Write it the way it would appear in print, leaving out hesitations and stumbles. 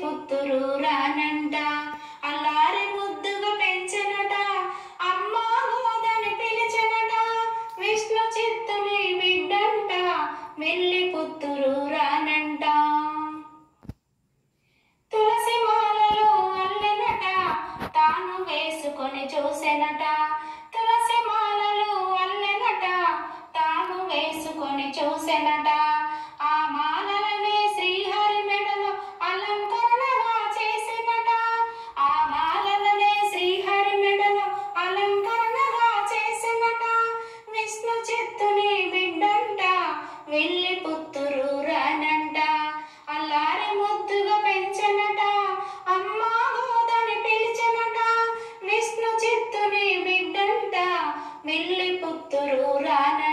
పుత్తురు రానంట. అల్లారి ముద్దుగా పెంచెనట, అమ్మ గోదని పిలిచెనట. విష్ణు చిత్తుని బిడ్డంట, వెళ్ళి పుత్తురు రానంట. తులసి మాలలు అల్లెనట, తాను వేసుకొని చూసెనట. తులసి మాలలు అల్లెనట, తాను వేసుకొని చూసెనట. ఆ మాలలనే శ్రీహరి మెడలో అలంకరణగా చేసినట. ఆ మాలలనే శ్రీహరి మెడలో అలంకరణగా చేసినట. విష్ణు చిత్తుని బిడ్డంట, వెళ్ళి పుత్తురు రానంట. అల్లారి ముద్దుగా పెంచెనట, అమ్మ గోదని పిలిచెనట. విష్ణు చిత్తుని బిడ్డంట, వెళ్ళి పుత్తురు రానంట.